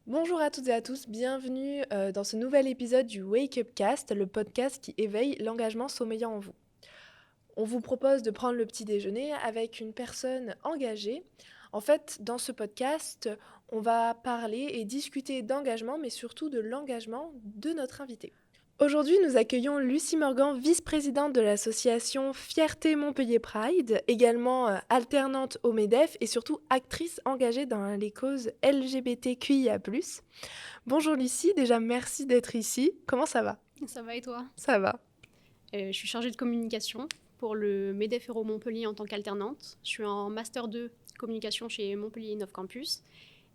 Bonjour à toutes et à tous, bienvenue dans ce nouvel épisode du Wake Up Cast, le podcast qui éveille l'engagement sommeillant en vous. On vous propose de prendre le petit déjeuner avec une personne engagée. En fait, dans ce podcast, on va parler et discuter d'engagement, mais surtout de l'engagement de notre invité. Aujourd'hui, nous accueillons Lucie Morgan, vice-présidente de l'association Fierté Montpellier Pride, également alternante au MEDEF et surtout actrice engagée dans les causes LGBTQIA+. Bonjour Lucie, déjà merci d'être ici. Comment ça va? Ça va et toi? Ça va. Je suis chargée de communication pour le MEDEF Euro Montpellier en tant qu'alternante. Je suis en Master 2 communication chez Montpellier Innov Campus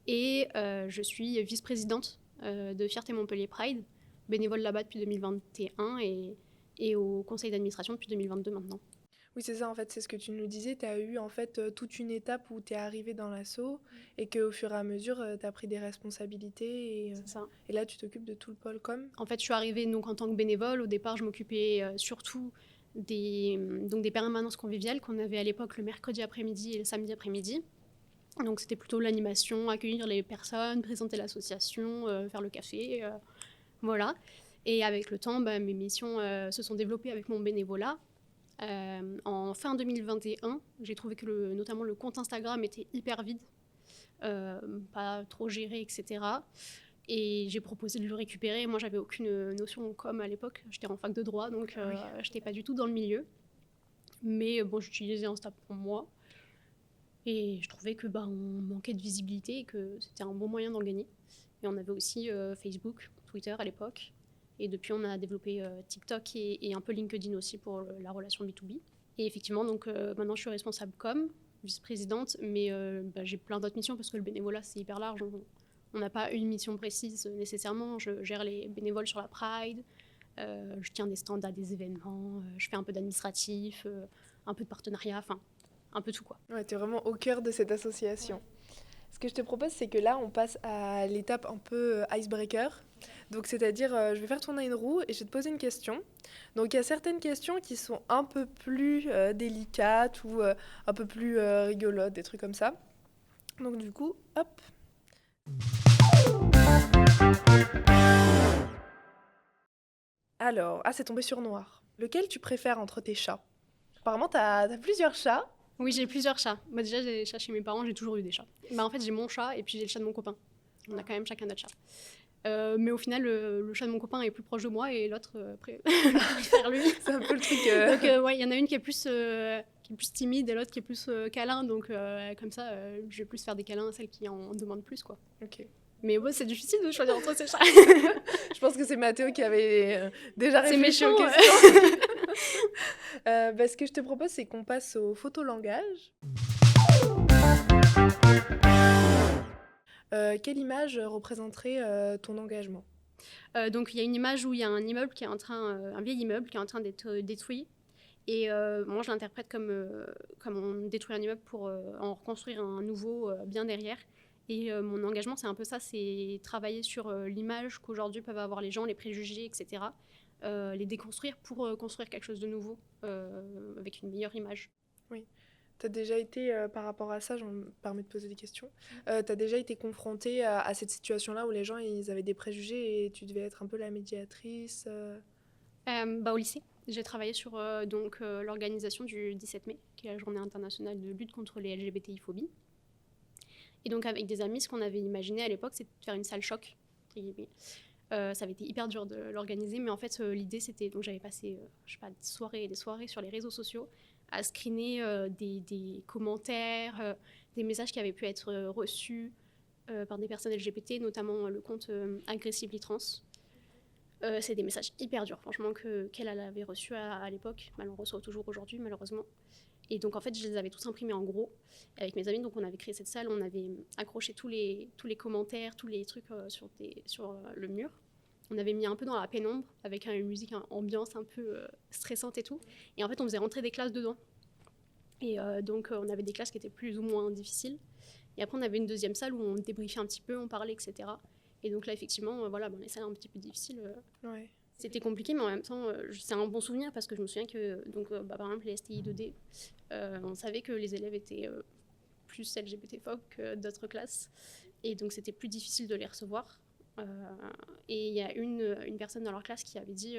et je suis vice-présidente de Fierté Montpellier Pride, bénévole là-bas depuis 2021 et au conseil d'administration depuis 2022 maintenant. Oui, c'est ça, en fait, c'est ce que tu nous disais. Tu as eu en fait toute une étape où tu es arrivée dans l'asso et qu'au fur et à mesure, tu as pris des responsabilités C'est ça. et là, tu t'occupes de tout le pôle com. En fait, je suis arrivée donc, en tant que bénévole. Au départ, je m'occupais surtout des permanences conviviales qu'on avait à l'époque le mercredi après-midi et le samedi après-midi. Donc c'était plutôt l'animation, accueillir les personnes, présenter l'association, faire le café, voilà. Et avec le temps, mes missions se sont développées avec mon bénévolat. En fin 2021, j'ai trouvé que notamment le compte Instagram était hyper vide, pas trop géré, etc. Et j'ai proposé de le récupérer. Moi, j'avais aucune notion en com à l'époque. J'étais en fac de droit, donc je n'étais pas du tout dans le milieu. Mais bon, j'utilisais Insta pour moi. Et je trouvais que on manquait de visibilité et que c'était un bon moyen d'en gagner. Et on avait aussi Facebook, Twitter à l'époque. Et depuis, on a développé TikTok et un peu LinkedIn aussi pour la relation B2B. Et effectivement, donc maintenant, je suis responsable com, vice-présidente, mais j'ai plein d'autres missions parce que le bénévolat, c'est hyper large. On n'a pas une mission précise nécessairement. Je gère les bénévoles sur la Pride, je tiens des stands à des événements, je fais un peu d'administratif, un peu de partenariat, enfin, un peu tout quoi. Ouais, tu es vraiment au cœur de cette association. Ouais. Ce que je te propose, c'est que là, on passe à l'étape un peu icebreaker. Donc, c'est-à-dire, je vais faire tourner une roue et je vais te poser une question. Donc, il y a certaines questions qui sont un peu plus délicates ou un peu plus rigolotes, des trucs comme ça. Donc, du coup, hop. Alors, c'est tombé sur noir. Lequel tu préfères entre tes chats? Apparemment, t'as plusieurs chats. Oui, j'ai plusieurs chats. Déjà, j'ai des chats chez mes parents, j'ai toujours eu des chats. En fait, j'ai mon chat et puis j'ai le chat de mon copain. On a quand même chacun notre chat. Mais au final, le chat de mon copain est plus proche de moi et l'autre préfère lui. C'est un peu le truc. Donc, ouais, il y en a une qui est plus timide et l'autre qui est plus câlin. Donc, comme ça, je vais plus faire des câlins à celle qui en demande plus, quoi. Ok. Mais ouais, c'est difficile de choisir entre ces chats. Je pense que c'est Mathéo qui avait déjà réfléchi aux questions. Ce que je te propose, c'est qu'on passe au photolangage. Quelle image représenterait ton engagement? Donc, il y a une image où il y a un immeuble qui est un vieil immeuble qui est en train d'être détruit. Et moi, je l'interprète comme on détruit un immeuble pour en reconstruire un nouveau bien derrière. Et mon engagement, c'est un peu ça, c'est travailler sur l'image qu'aujourd'hui peuvent avoir les gens, les préjugés, etc. Les déconstruire pour construire quelque chose de nouveau avec une meilleure image. Oui. T'as déjà été, par rapport à ça, je me permets de poser des questions, t'as déjà été confrontée à cette situation-là où les gens ils avaient des préjugés et tu devais être un peu la médiatrice Au lycée, j'ai travaillé sur l'organisation du 17 mai, qui est la journée internationale de lutte contre les LGBTI-phobies. Et donc avec des amis, ce qu'on avait imaginé à l'époque, c'était de faire une salle choc. Ça avait été hyper dur de l'organiser, mais en fait l'idée c'était, donc j'avais passé des soirées et des soirées sur les réseaux sociaux à screener des commentaires, des messages qui avaient pu être reçus par des personnes LGBT, notamment le compte Aggressively Trans. C'est des messages hyper durs, franchement, qu'elle avait reçus à l'époque. Elle en reçoit toujours aujourd'hui, malheureusement. Et donc, en fait, je les avais tous imprimés en gros avec mes amis. Donc, on avait créé cette salle, on avait accroché tous les commentaires, tous les trucs sur le mur. On avait mis un peu dans la pénombre avec une musique, une ambiance un peu stressante et tout. Et en fait, on faisait rentrer des classes dedans. Et donc, on avait des classes qui étaient plus ou moins difficiles. Et après, on avait une deuxième salle où on débriefait un petit peu, on parlait, etc. Et donc là, effectivement, les salles un petit peu difficiles, Ouais. c'était compliqué, mais en même temps, c'est un bon souvenir parce que je me souviens que, par exemple, les STI 2D, on savait que les élèves étaient plus LGBT-phobes que d'autres classes. Et donc, c'était plus difficile de les recevoir. Euh, et il y a une personne dans leur classe qui avait dit,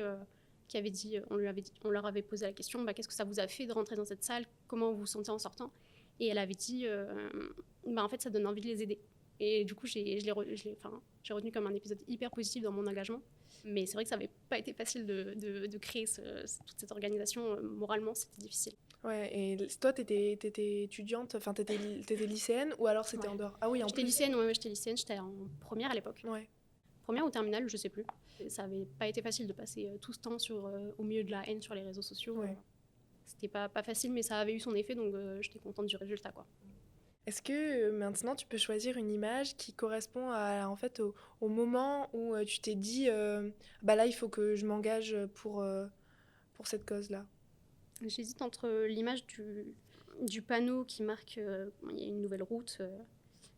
on leur avait posé la question, bah, qu'est-ce que ça vous a fait de rentrer dans cette salle? Comment vous vous sentez en sortant? Et elle avait dit, bah, en fait, ça donne envie de les aider. Et du coup, j'ai retenu comme un épisode hyper positif dans mon engagement. Mais c'est vrai que ça n'avait pas été facile de créer toute cette organisation. Moralement, c'était difficile. Ouais, et toi, t'étais étudiante, enfin, t'étais lycéenne ou alors c'était Ouais. en dehors? Ah oui, en J'étais plus. lycéenne, ouais, j'étais lycéenne, j'étais en première à l'époque. Ouais. Première ou terminale, je sais plus. Et ça n'avait pas été facile de passer tout ce temps au milieu de la haine sur les réseaux sociaux. Ouais. C'était pas facile, mais ça avait eu son effet, donc j'étais contente du résultat, quoi. Est-ce que maintenant tu peux choisir une image qui correspond en fait, au moment où tu t'es dit bah là, il faut que je m'engage pour cette cause-là? J'hésite entre l'image du panneau qui marque il y a une nouvelle route,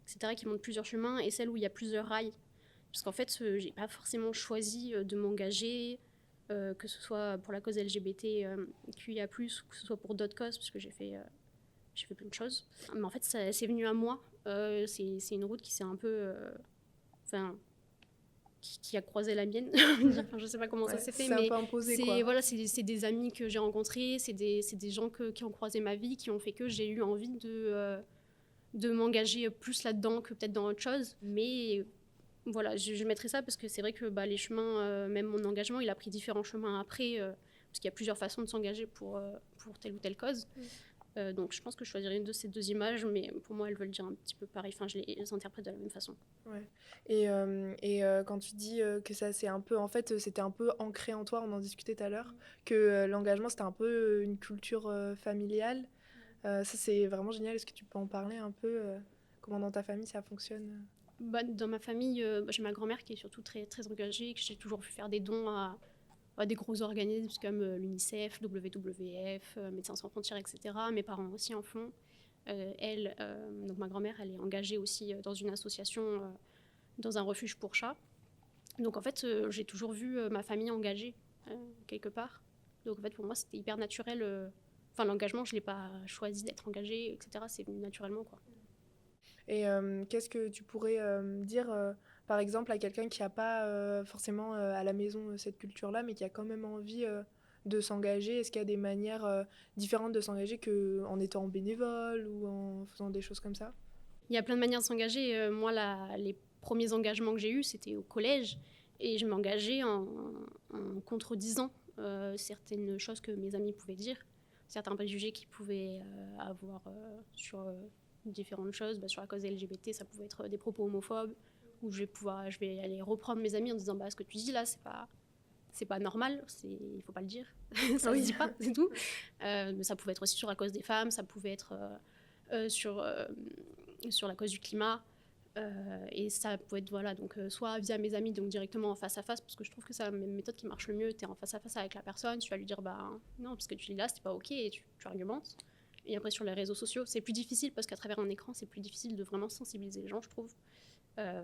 etc., qui montre plusieurs chemins, et celle où il y a plusieurs rails. Parce qu'en fait, j'ai pas forcément choisi de m'engager, que ce soit pour la cause LGBT QIA+, ou que ce soit pour d'autres causes, parce que j'ai fait plein de choses. Mais en fait, c'est venu à moi. C'est une route qui s'est un peu... Enfin, qui a croisé la mienne. Enfin, je sais pas comment ça Ouais, s'est fait, c'est un mais peu imposé, quoi. voilà, c'est des amis que j'ai rencontrés, c'est des gens qui ont croisé ma vie, qui ont fait que j'ai eu envie de m'engager plus là-dedans que peut-être dans autre chose. Mais voilà, je mettrai ça parce que c'est vrai que bah, les chemins, même mon engagement, il a pris différents chemins après, parce qu'il y a plusieurs façons de s'engager pour telle ou telle cause. Donc je pense que je choisirais une de ces deux images, mais pour moi, elles veulent dire un petit peu pareil. Enfin, je les interprète de la même façon. Ouais. Quand tu dis que ça c'est un peu, en fait, c'était un peu ancré en toi, on en discutait tout à l'heure, que l'engagement c'était un peu une culture familiale. Ça c'est vraiment génial. Est-ce que tu peux en parler un peu comment dans ta famille ça fonctionne? Bah, dans ma famille, j'ai ma grand-mère qui est surtout très, très engagée, que j'ai toujours vu faire des dons à des gros organismes comme l'UNICEF, WWF, Médecins sans frontières, etc. Mes parents aussi en font. Donc ma grand-mère, elle est engagée aussi dans une association, dans un refuge pour chats. Donc en fait, j'ai toujours vu ma famille engagée quelque part. Donc en fait, pour moi, c'était hyper naturel. Enfin, l'engagement, je ne l'ai pas choisi d'être engagée, etc. C'est venu naturellement, quoi. Et qu'est-ce que tu pourrais dire, par exemple, à quelqu'un qui n'a pas forcément à la maison cette culture-là, mais qui a quand même envie de s'engager? Est-ce qu'il y a des manières différentes de s'engager qu'en étant bénévole ou en faisant des choses comme ça? Il y a plein de manières de s'engager. Moi, les premiers engagements que j'ai eus, c'était au collège. Et je m'engageais en contredisant certaines choses que mes amis pouvaient dire, certains préjugés qu'ils pouvaient avoir sur différentes choses. Bah, sur la cause LGBT, ça pouvait être des propos homophobes, où je vais aller reprendre mes amis en disant bah, ce que tu dis là, c'est pas normal, il faut pas le dire, ça se dit pas, c'est tout. Mais ça pouvait être aussi sur la cause des femmes, ça pouvait être sur la cause du climat. Et ça peut être voilà, donc soit via mes amis, donc directement en face à face, parce que je trouve que c'est la méthode qui marche le mieux. Tu es en face à face avec la personne, tu vas lui dire bah non, parce que tu dis là, c'est pas ok, et tu argumentes. Et après sur les réseaux sociaux, c'est plus difficile parce qu'à travers un écran, c'est plus difficile de vraiment sensibiliser les gens, je trouve.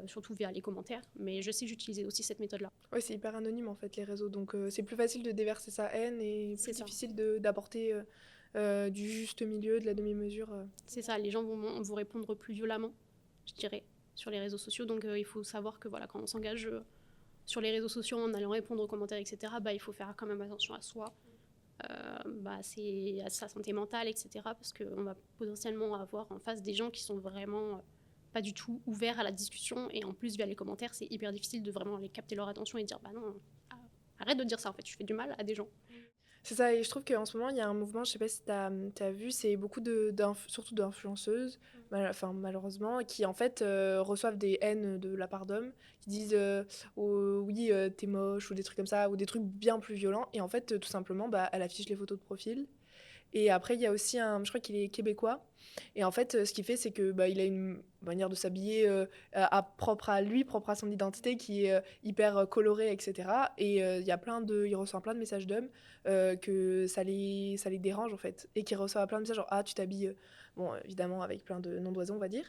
Surtout via les commentaires, mais je sais que j'utilisais aussi cette méthode-là. Ouais, c'est hyper anonyme en fait les réseaux, donc c'est plus facile de déverser sa haine et plus C'est ça. difficile d'apporter du juste milieu, de la demi-mesure. C'est ça, les gens vont vous répondre plus violemment, je dirais, sur les réseaux sociaux. Donc il faut savoir que voilà, quand on s'engage sur les réseaux sociaux en allant répondre aux commentaires, etc., bah, il faut faire quand même attention à soi, à sa santé mentale, etc., parce qu'on va potentiellement avoir en face des gens qui sont vraiment pas du tout ouverts à la discussion. Et en plus, via les commentaires, c'est hyper difficile de vraiment aller capter leur attention et dire bah non, arrête de dire ça, en fait, tu fais du mal à des gens. C'est ça, et je trouve qu'en ce moment, il y a un mouvement, je sais pas si t'as vu, c'est beaucoup surtout d'influenceuses, enfin, malheureusement, qui en fait reçoivent des haines de la part d'hommes, qui disent oh, oui, t'es moche, ou des trucs comme ça, ou des trucs bien plus violents, et en fait, tout simplement, bah, elle affiche les photos de profil. Et après, il y a aussi je crois qu'il est québécois. Et en fait, ce qu'il fait, c'est que bah, il a une manière de s'habiller propre à lui, propre à son identité, qui est hyper colorée, etc. Et il reçoit plein de messages d'hommes que ça les dérange en fait, et qui reçoit plein de messages genre ah tu t'habilles, bon évidemment avec plein de noms d'oiseaux on va dire.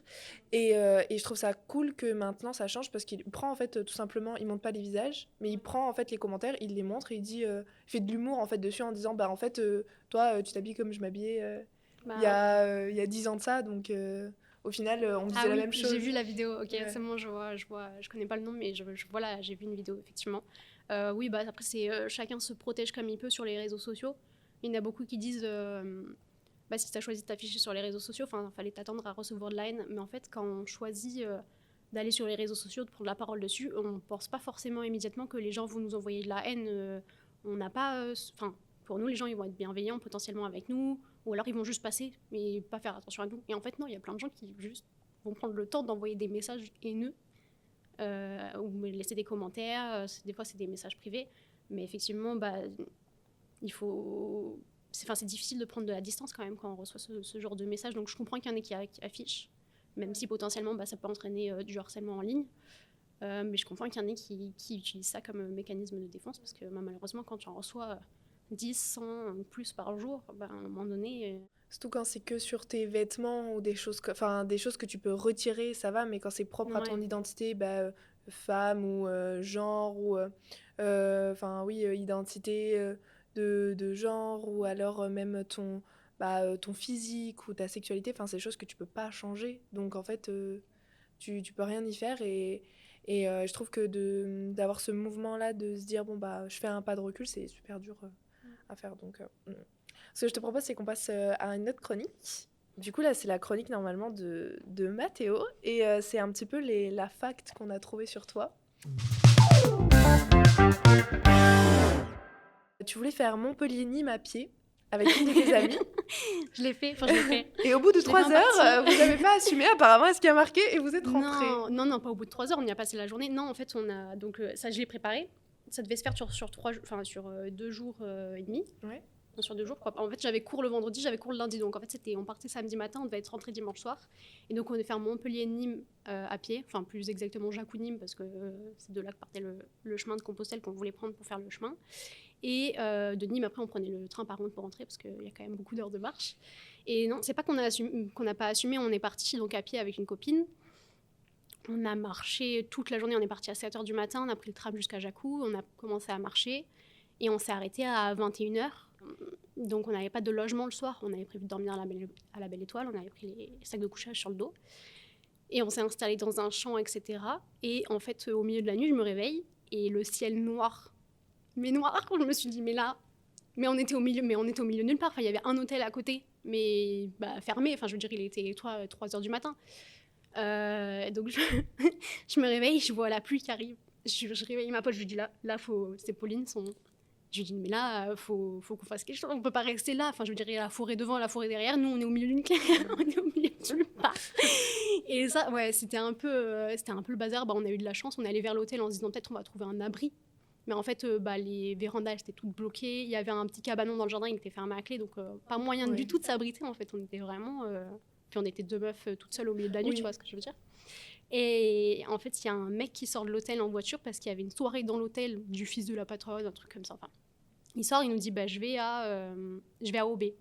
Et je trouve ça cool que maintenant ça change parce qu'il prend en fait tout simplement, il montre pas les visages, mais il prend en fait les commentaires, il les montre et il dit, il fait de l'humour en fait dessus en disant bah en fait toi tu t'habilles comme je m'habillais il y Bah, a 10 ans de ça, donc au final, on Ah disait la oui, même chose. j'ai vu la vidéo. Ok, Ouais. c'est bon, je vois, je connais pas le nom, mais voilà, j'ai vu une vidéo, effectivement. Oui, bah après, chacun se protège comme il peut sur les réseaux sociaux. Il y en a beaucoup qui disent, bah, si tu as choisi de t'afficher sur les réseaux sociaux, il fallait t'attendre à recevoir de la haine. Mais en fait, quand on choisit d'aller sur les réseaux sociaux, de prendre la parole dessus, on ne pense pas forcément immédiatement que les gens vont nous envoyer de la haine. On n'a pas. Enfin, pour nous, les gens, ils vont être bienveillants potentiellement avec nous, ou alors ils vont juste passer, mais pas faire attention à nous. Et en fait, non, il y a plein de gens qui juste vont prendre le temps d'envoyer des messages haineux ou me laisser des commentaires. Des fois, c'est des messages privés. Mais effectivement, bah, il faut. C'est difficile de prendre de la distance quand même quand on reçoit ce genre de message. Donc je comprends qu'il y en ait qui affichent, même si potentiellement bah, ça peut entraîner du harcèlement en ligne. Mais je comprends qu'il y en ait qui utilisent ça comme mécanisme de défense parce que malheureusement, quand tu en reçois 10, 100 plus par jour, bah, à un moment donné. Surtout quand c'est que sur tes vêtements ou des choses que tu peux retirer, ça va, mais quand c'est propre à ton Ouais. identité, femme ou genre ou oui, identité de genre ou alors même ton physique ou ta sexualité, c'est des choses que tu peux pas changer. Donc en fait, tu peux rien y faire et je trouve que d'avoir ce mouvement-là de se dire bon bah je fais un pas de recul, c'est super dur à faire. Donc ce que je te propose, c'est qu'on passe à une autre chronique. Du coup, là, c'est la chronique normalement de Mathéo. Et c'est un petit peu la fact qu'on a trouvée sur toi. Tu voulais faire Montpellier-Nîmes à pied avec une de tes amies. Je l'ai fait, je l'ai fait. Et au bout de Je l'ai fait 3 en heures, partie. vous n'avez pas assumé apparemment ce qui a marqué et vous êtes rentrés. Non, pas au bout de 3 heures, on y a passé la journée. Non, en fait, donc ça, je l'ai préparé. Ça devait se faire sur 2 jours et demi. Ouais. Non, sur 2 jours, quoi. En fait, j'avais cours le vendredi, j'avais cours le lundi. Donc, en fait, on partait samedi matin, on devait être rentré dimanche soir. Et donc, on est fait Montpellier-Nîmes à pied. Enfin, plus exactement Jacou-Nîmes, parce que c'est de là que partait le chemin de Compostelle qu'on voulait prendre pour faire le chemin. Et de Nîmes, après, on prenait le train par contre pour rentrer, parce qu'il y a quand même beaucoup d'heures de marche. Et non, c'est pas qu'on n'a pas assumé, on est parti donc à pied avec une copine. On a marché toute la journée, on est parti à 7h du matin, on a pris le tram jusqu'à Jacou, on a commencé à marcher et on s'est arrêté à 21h. Donc on n'avait pas de logement le soir, on avait prévu de dormir à la Belle Étoile, on avait pris les sacs de couchage sur le dos. Et on s'est installé dans un champ, etc. Et en fait, au milieu de la nuit, je me réveille et le ciel noir. Mais noir, quand je me suis dit, mais on était au milieu de nulle part. Enfin, il y avait un hôtel à côté, mais fermé. Enfin, je veux dire, il était 3h du matin. Donc je me réveille, je vois la pluie qui arrive. Je réveille ma pote, je lui dis là c'est Pauline, je lui dis mais là, faut qu'on fasse quelque chose, on peut pas rester là. Enfin, je veux dire, il y a la forêt devant, la forêt derrière. Nous, on est au milieu d'une clairière, on est au milieu de nulle part. Et ça, ouais, c'était un peu le bazar. On a eu de la chance, on est allé vers l'hôtel en se disant peut-être on va trouver un abri. Mais en fait, les vérandas étaient toutes bloquées. Il y avait un petit cabanon dans le jardin, il était fermé à clé, donc pas moyen du tout de s'abriter. En fait, on était vraiment. Puis on était 2 meufs toutes seules au milieu de la nuit, Oui. tu vois ce que je veux dire. Et en fait, il y a un mec qui sort de l'hôtel en voiture parce qu'il y avait une soirée dans l'hôtel du fils de la patronne, un truc comme ça. Enfin, il sort, il nous dit je vais à OB. Et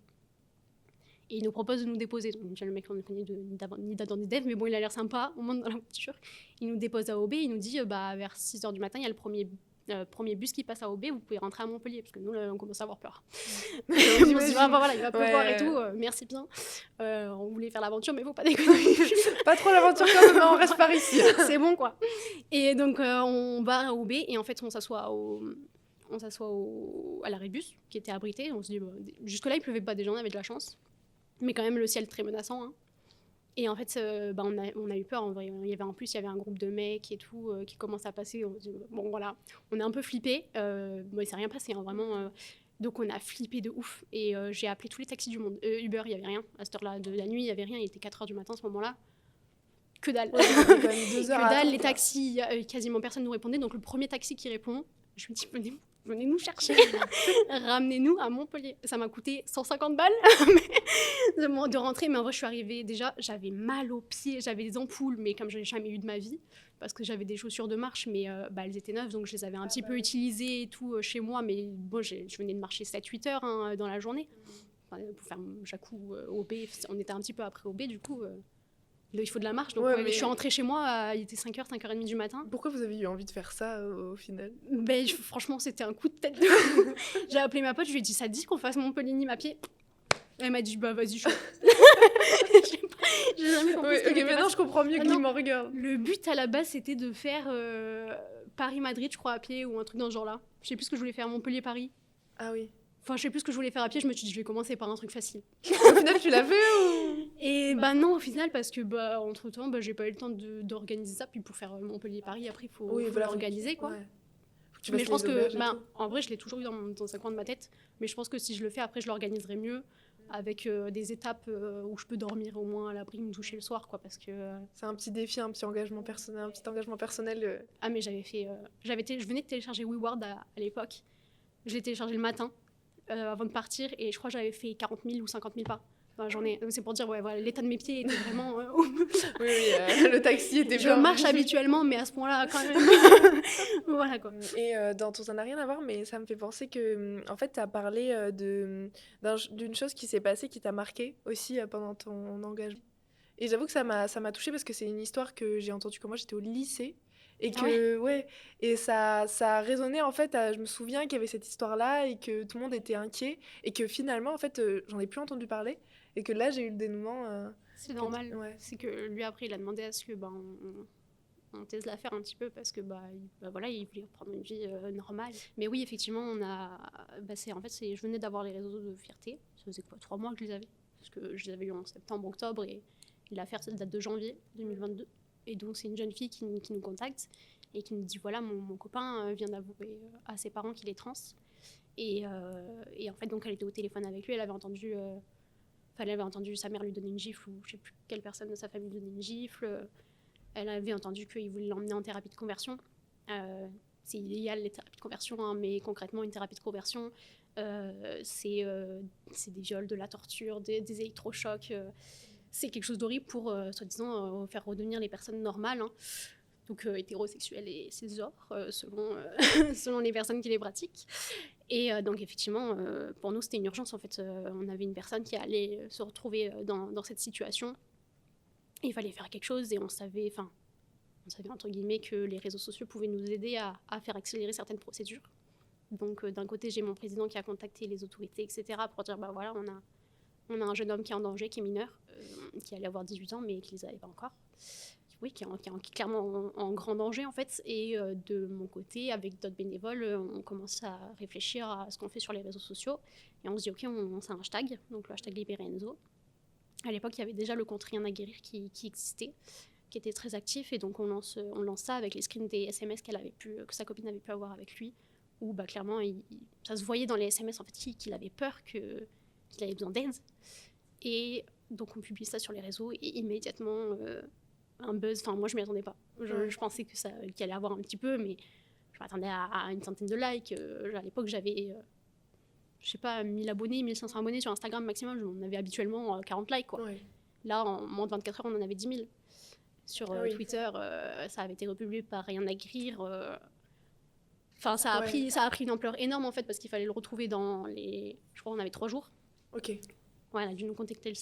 il nous propose de nous déposer. Donc, déjà, le mec, on ne connaît ni d'Adam ni d'Ève, mais bon, il a l'air sympa. On monte dans la voiture. Il nous dépose à OB. Il nous dit vers 6h du matin, il y a le premier bus qui passe à OB, vous pouvez rentrer à Montpellier. Parce que nous, là, on commence à avoir peur. On se dit, voilà, il va pleuvoir et tout. Merci bien. On voulait faire l'aventure, mais faut pas déconner. Pas trop l'aventure quand même, on reste par ici. C'est bon, quoi. Et donc, on va à OB et en fait, on s'assoit à l'arrêt de bus qui était abrité. On se dit, jusque-là, il pleuvait pas, déjà, on avait de la chance. Mais quand même, le ciel très menaçant. Hein. Et en fait, on a eu peur. En vrai. Il y avait un groupe de mecs et tout qui commence à passer. On se dit, bon, voilà, on est un peu flippés. Il s'est rien passé, hein, vraiment. Donc, on a flippé de ouf. Et j'ai appelé tous les taxis du monde. Uber, il n'y avait rien. À cette heure-là de la nuit, il n'y avait rien. Il était 4h du matin à ce moment-là. Que dalle. Ouais, quand même 2 heures que dalle. attendre, Les taxis, quasiment personne nous répondait. Donc, le premier taxi qui répond, je me dis, venez nous chercher, ramenez-nous à Montpellier. Ça m'a coûté 150 balles de rentrer, mais en vrai, je suis arrivée, déjà, j'avais mal aux pieds, j'avais des ampoules, mais comme je n'ai jamais eu de ma vie, parce que j'avais des chaussures de marche, mais elles étaient neuves, donc je les avais un petit peu utilisées et tout chez moi, mais bon, je venais de marcher 7-8 heures hein, dans la journée. Pour faire Jacou, OB, on était un petit peu après OB, du coup... il faut de la marche, donc mais... je suis rentrée chez moi, il était 5h, 5h30 du matin. Pourquoi vous avez eu envie de faire ça au final? Franchement, c'était un coup de tête. J'ai appelé ma pote, je lui ai dit, ça te dit qu'on fasse Montpellier-Nîmes à pied? Elle m'a dit, bah vas-y, chaud. J'ai jamais compris ce Ok, qu'elle maintenant je comprends mieux Ah qu'il non. me regarde. Le but à la base, c'était de faire Paris-Madrid, je crois, à pied ou un truc dans ce genre-là. Je sais plus ce que je voulais faire, Montpellier-Paris. Ah oui. Enfin, je sais plus ce que je voulais faire à pied, je me suis dit, je vais commencer par un truc facile. Au final, tu l'as fait ou... Et bah non, au final, parce que entre-temps, j'ai pas eu le temps d'organiser ça. Puis pour faire Montpellier-Paris, après, il faut voilà, l'organiser, quoi. Ouais. Faut que tu Mais fasses je pense les que, auberges et tout. en vrai, je l'ai toujours eu dans un coin de ma tête. Mais je pense que si je le fais, après, je l'organiserai mieux. Avec des étapes où je peux dormir au moins à l'abri, me doucher le soir, quoi. Parce que... C'est un petit défi, un petit engagement personnel. Ah, mais j'avais fait... je venais de télécharger WeWord à l'époque. Je l'ai téléchargé le matin, avant de partir. Et je crois que j'avais fait 40 000 ou 50 000 pas. Enfin, c'est pour dire, ouais, voilà, l'état de mes pieds était vraiment... Oui, le taxi était Je bien. marche habituellement, mais à ce point-là, quand même. Voilà, quoi. Et ça n'a rien à voir, mais ça me fait penser que, en fait, tu as parlé d'une chose qui s'est passée, qui t'a marqué aussi pendant ton engagement. Et j'avoue que ça m'a touchée parce que c'est une histoire que j'ai entendue quand moi j'étais au lycée. Et que, et ça a résonné en fait. Je me souviens qu'il y avait cette histoire-là et que tout le monde était inquiet. Et que finalement, en fait, j'en ai plus entendu parler. Et que là, j'ai eu le dénouement. C'est normal. Ouais. C'est que lui, après, il a demandé à ce que on taise l'affaire un petit peu parce que voilà, il voulait reprendre une vie normale. Mais oui, effectivement, je venais d'avoir les réseaux de fierté. Ça faisait quoi, 3 mois que je les avais, parce que je les avais eu en septembre, octobre, et l'affaire, ça date de janvier 2022. Et donc c'est une jeune fille qui nous contacte et qui nous dit, voilà, mon copain vient d'avouer à ses parents qu'il est trans. Et en fait, donc elle était au téléphone avec lui, elle avait entendu sa mère lui donner une gifle, ou je sais plus quelle personne de sa famille lui donnait une gifle. Elle avait entendu qu'il voulait l'emmener en thérapie de conversion. C'est illégal les thérapies de conversion, hein, mais concrètement, une thérapie de conversion, c'est des viols, de la torture, des électrochocs. C'est quelque chose d'horrible pour, soi-disant, faire redevenir les personnes normales. Hein. Donc hétérosexuels et cisgenres, selon les personnes qui les pratiquent. Et donc effectivement, pour nous, c'était une urgence. En fait, on avait une personne qui allait se retrouver dans cette situation. Il fallait faire quelque chose et on savait entre guillemets que les réseaux sociaux pouvaient nous aider à faire accélérer certaines procédures. Donc d'un côté, j'ai mon président qui a contacté les autorités, etc. pour dire, voilà, on a un jeune homme qui est en danger, qui est mineur, qui allait avoir 18 ans mais qui les avait pas encore. Oui, qui est clairement en grand danger en fait. Et de mon côté, avec d'autres bénévoles, on commence à réfléchir à ce qu'on fait sur les réseaux sociaux. Et on se dit, ok, on lance un hashtag, donc le hashtag Libérer Enzo. À l'époque, il y avait déjà le compte Rien à guérir qui existait, qui était très actif, et donc on lance ça avec les screens des SMS que sa copine avait pu avoir avec lui, où clairement, ça se voyait dans les SMS en fait qu'il avait peur, qu'il avait besoin d'aide. Et donc on publie ça sur les réseaux, et immédiatement, un buzz, enfin moi je m'y attendais pas. Je pensais qu'il allait avoir un petit peu, mais je m'attendais à une centaine de likes. À l'époque, j'avais... je sais pas, 1000 abonnés, 1500 abonnés sur Instagram maximum, on avait habituellement 40 likes, quoi. Ouais. Là, en moins de 24 heures, on en avait 10 000. Sur Twitter, ça avait été republié par Rien à guérir. Enfin, ça a pris une ampleur énorme, en fait, parce qu'il fallait le retrouver dans les... Je crois qu'on avait 3 jours. Ok. Ouais, elle a dû nous contacter le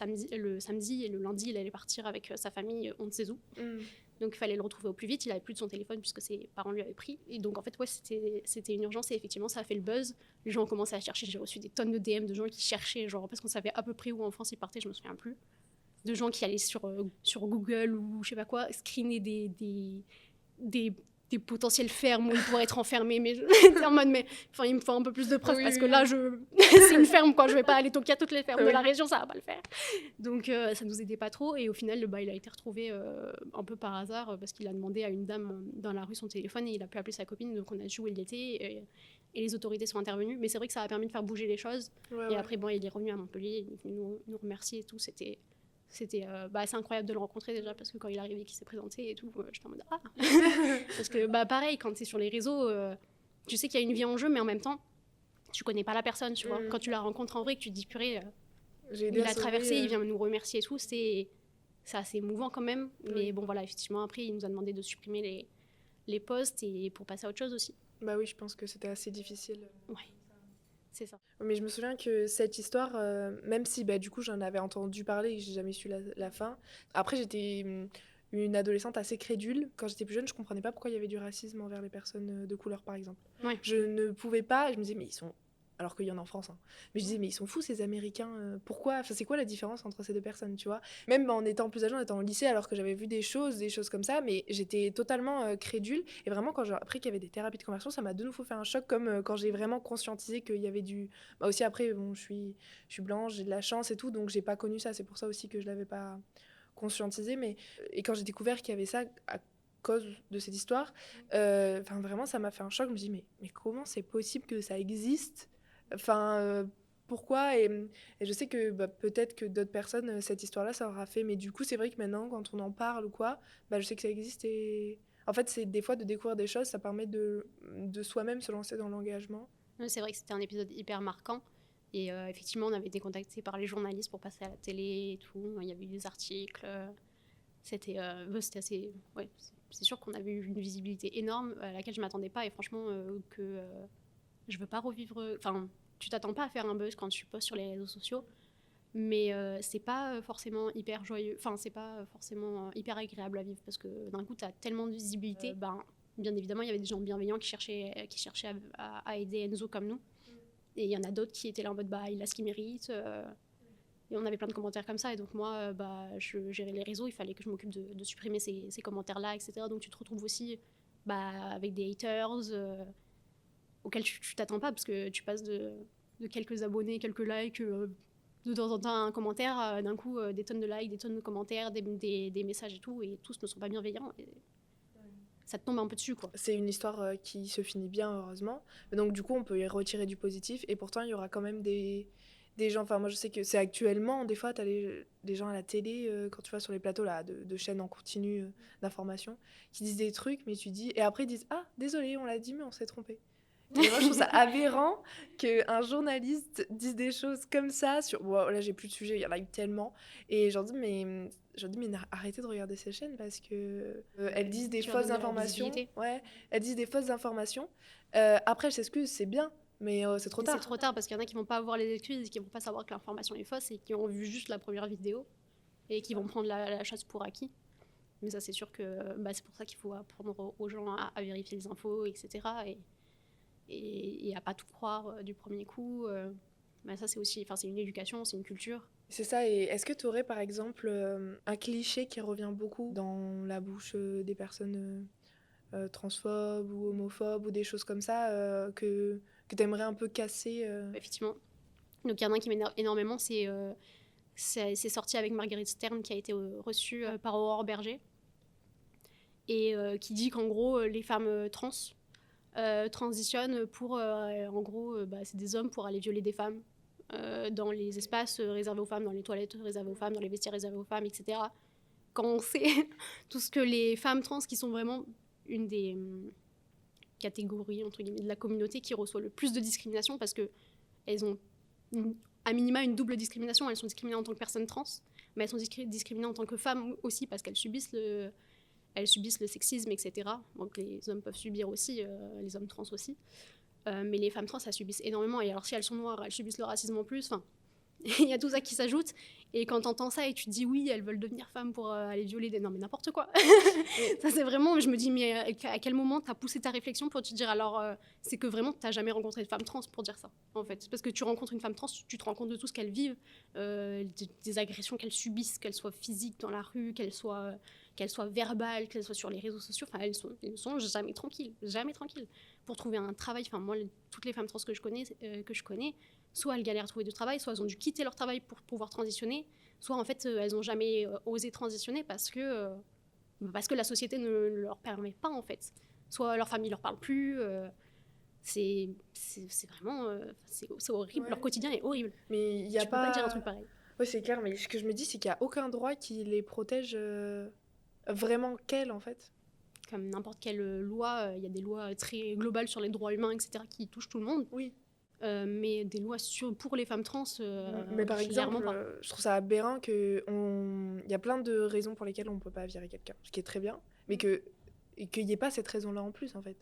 samedi, et le lundi, il allait partir avec sa famille, on ne sait où. Donc il fallait le retrouver au plus vite, il avait plus de son téléphone puisque ses parents lui avaient pris. Et donc en fait, c'était une urgence, et effectivement, ça a fait le buzz. Les gens ont commencé à chercher, j'ai reçu des tonnes de DM de gens qui cherchaient, genre parce qu'on savait à peu près où en France il partait, je me souviens plus. De gens qui allaient sur Google ou je sais pas quoi, screener des potentielles fermes où ils pourraient être enfermés, mais j'étais en mode, il me faut un peu plus de preuves, parce que là, c'est une ferme, quoi, je vais pas aller toquer à toutes les fermes de la région, ça va pas le faire. Donc ça nous aidait pas trop, et au final, il a été retrouvé un peu par hasard, parce qu'il a demandé à une dame dans la rue son téléphone, et il a pu appeler sa copine, donc on a su où il était, et les autorités sont intervenues, mais c'est vrai que ça a permis de faire bouger les choses, et après, il est revenu à Montpellier, il est venu nous remercier et tout, c'était assez incroyable de le rencontrer déjà, parce que quand il est arrivé, qu'il s'est présenté et tout, j'étais en mode ah. Parce que pareil, quand tu es sur les réseaux, tu sais qu'il y a une vie en jeu, mais en même temps tu connais pas la personne, tu vois. Quand tu la rencontres en vrai, que tu te dis purée, il a traversé, il vient nous remercier et tout, c'est assez émouvant quand même. Mais bon voilà, effectivement, après il nous a demandé de supprimer les posts, et pour passer à autre chose aussi. Bah oui, je pense que c'était assez difficile. Ouais. C'est ça. Mais je me souviens que cette histoire, même si du coup j'en avais entendu parler et que j'ai jamais su la fin. Après, j'étais une adolescente assez crédule. Quand j'étais plus jeune, je comprenais pas pourquoi il y avait du racisme envers les personnes de couleur, par exemple. Ouais. Je ne pouvais pas, je me disais, mais ils sont alors qu'il y en a en France, hein. Mais je disais, mais ils sont fous ces Américains, pourquoi? Enfin, c'est quoi la différence entre ces deux personnes, tu vois? Même en étant plus âgée, en étant au lycée, alors que j'avais vu des choses comme ça, mais j'étais totalement crédule. Et vraiment, quand j'ai appris qu'il y avait des thérapies de conversion, ça m'a de nouveau fait un choc, comme quand j'ai vraiment conscientisé qu'il y avait du. Bah aussi, après, bon, je suis blanche, j'ai de la chance et tout, donc j'ai pas connu ça. C'est pour ça aussi que je l'avais pas conscientisé. Et quand j'ai découvert qu'il y avait ça à cause de cette histoire, enfin vraiment, ça m'a fait un choc. Je me dis, mais comment c'est possible que ça existe? Enfin, pourquoi? Et je sais que bah, peut-être que d'autres personnes, cette histoire-là, ça aura fait. Mais du coup, c'est vrai que maintenant, quand on en parle ou quoi, bah, je sais que ça existe. Et en fait, c'est des fois de découvrir des choses, ça permet de soi-même se lancer dans l'engagement. Ouais, c'est vrai que c'était un épisode hyper marquant. Et effectivement, on avait été contactés par les journalistes pour passer à la télé et tout. Il y avait eu des articles. C'était assez. Ouais, c'est sûr qu'on avait eu une visibilité énorme à laquelle je ne m'attendais pas. Et franchement, je veux pas revivre. Enfin, tu t'attends pas à faire un buzz quand tu postes sur les réseaux sociaux. Mais c'est pas forcément hyper joyeux. Enfin, c'est pas forcément hyper agréable à vivre parce que d'un coup, tu as tellement de visibilité. Bien évidemment, il y avait des gens bienveillants qui cherchaient à aider Enzo comme nous. Et il y en a d'autres qui étaient là en mode il a ce qu'il mérite. Et on avait plein de commentaires comme ça. Et donc, moi, je gérais les réseaux. Il fallait que je m'occupe de supprimer ces commentaires-là, etc. Donc, tu te retrouves aussi avec des haters auxquels tu t'attends pas parce que tu passes de quelques abonnés, quelques likes, de temps en temps un commentaire, d'un coup, des tonnes de likes, des tonnes de commentaires, des messages et tout. Et tous ne sont pas bienveillants. Et ça te tombe un peu dessus, quoi. C'est une histoire qui se finit bien, heureusement. Mais donc, du coup, on peut y retirer du positif. Et pourtant, il y aura quand même des gens. Enfin, moi, je sais que c'est actuellement, des fois, tu as des gens à la télé, quand tu vas sur les plateaux là, de chaînes en continu d'information, qui disent des trucs, mais tu dis. Et après, ils disent ah, désolé, on l'a dit, mais on s'est trompé. Et moi, je trouve ça aberrant qu'un journaliste dise des choses comme ça sur. Bon, là, j'ai plus de sujet, il y en a eu tellement. Et j'en dis, mais arrêtez de regarder ces chaînes parce que elles disent des Tu leur fausses donnes de la informations. visibilité. Ouais, elles disent des fausses informations. Après, elles s'excusent, c'est bien, mais c'est trop Mais c'est tard. trop tard parce qu'il y en a qui vont pas avoir les excuses et qui vont pas savoir que l'information est fausse et qui ont vu juste la première vidéo et qui vont prendre la chose pour acquis. Mais ça, c'est sûr que c'est pour ça qu'il faut apprendre aux gens à vérifier les infos, etc. Et à pas tout croire du premier coup. Ça, c'est aussi, c'est une éducation, c'est une culture. C'est ça, et est-ce que tu aurais par exemple un cliché qui revient beaucoup dans la bouche des personnes transphobes ou homophobes ou des choses comme ça que tu aimerais un peu casser Effectivement. Donc il y en a un qui m'énerve énormément, c'est sorti avec Marguerite Stern qui a été reçue par Aurore Berger et qui dit qu'en gros les femmes trans transitionnent pour en gros c'est des hommes pour aller violer des femmes dans les espaces réservés aux femmes, dans les toilettes réservées aux femmes, dans les vestiaires réservés aux femmes, etc. Quand on sait tout ce que les femmes trans qui sont vraiment une des catégories entre guillemets de la communauté qui reçoit le plus de discrimination parce que elles ont à minima une double discrimination. Elles sont discriminées en tant que personnes trans, mais elles sont discriminées en tant que femmes aussi parce qu'elles subissent le sexisme, etc. Donc les hommes peuvent subir aussi, les hommes trans aussi. Mais les femmes trans, elles subissent énormément. Et alors si elles sont noires, elles subissent le racisme en plus. Enfin, il y a tout ça qui s'ajoute. Et quand t'entends ça et tu te dis oui, elles veulent devenir femmes pour aller violer des... Non mais n'importe quoi. Ça c'est vraiment... Je me dis mais à quel moment t'as poussé ta réflexion pour te dire alors c'est que vraiment t'as jamais rencontré de femme trans pour dire ça en fait. Parce que tu rencontres une femme trans, tu te rends compte de tout ce qu'elles vivent, des agressions qu'elles subissent, qu'elles soient physiques dans la rue, qu'elles soient verbales, qu'elles soient sur les réseaux sociaux. Enfin elles ne sont jamais tranquilles. Pour trouver un travail, enfin moi toutes les femmes trans que je connais soit elles galèrent à trouver du travail, soit elles ont dû quitter leur travail pour pouvoir transitionner, soit en fait elles n'ont jamais osé transitionner parce que la société ne leur permet pas en fait. Soit leur famille leur parle plus, c'est vraiment c'est horrible, Ouais. leur quotidien est horrible. Mais il y a Tu peux pas dire un truc pareil. Ouais, c'est clair, mais ce que je me dis, c'est qu'il n'y a aucun droit qui les protège vraiment qu'elles, en fait. Comme n'importe quelle loi, il y a des lois très globales sur les droits humains, etc., qui touchent tout le monde. Oui. Mais des lois pour les femmes trans, Mais par exemple, clairement pas. je trouve ça aberrant qu'il y a plein de raisons pour lesquelles on ne peut pas virer quelqu'un, ce qui est très bien, mais qu'il n'y ait pas cette raison-là en plus, en fait.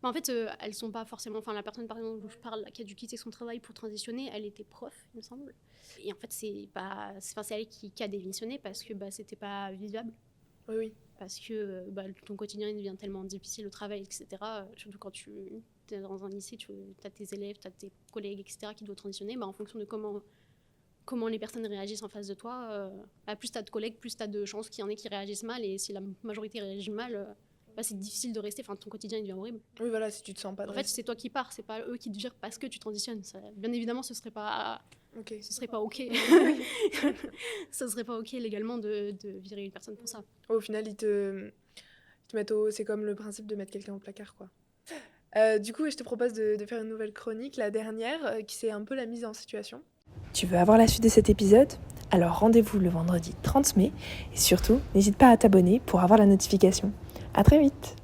En fait, elles sont pas forcément... Enfin, la personne, par exemple, dont je parle, qui a dû quitter son travail pour transitionner, elle était prof, il me semble. Et en fait, c'est elle qui a démissionné parce que c'était pas vivable. Oui. Parce que ton quotidien il devient tellement difficile au travail, etc. Surtout quand tu tu es dans un lycée, tu as tes élèves, tu as tes collègues, etc., qui doivent transitionner. En fonction de comment les personnes réagissent en face de toi, plus tu as de collègues, plus tu as de chances qu'il y en ait qui réagissent mal. Et si la majorité réagit mal, c'est difficile de rester. Ton quotidien, il devient horrible. Oui, voilà, si tu te sens pas En fait, c'est toi qui pars, c'est pas eux qui te virent parce que tu transitionnes. Bien évidemment, ce serait pas... Ce serait pas OK. Ça serait pas OK légalement de virer une personne pour ça. Au final, ils te mettent c'est comme le principe de mettre quelqu'un au placard, quoi. Du coup, je te propose de faire une nouvelle chronique, la dernière, qui c'est un peu la mise en situation. Tu veux avoir la suite de cet épisode ? Alors rendez-vous le vendredi 30 mai et surtout, n'hésite pas à t'abonner pour avoir la notification. À très vite !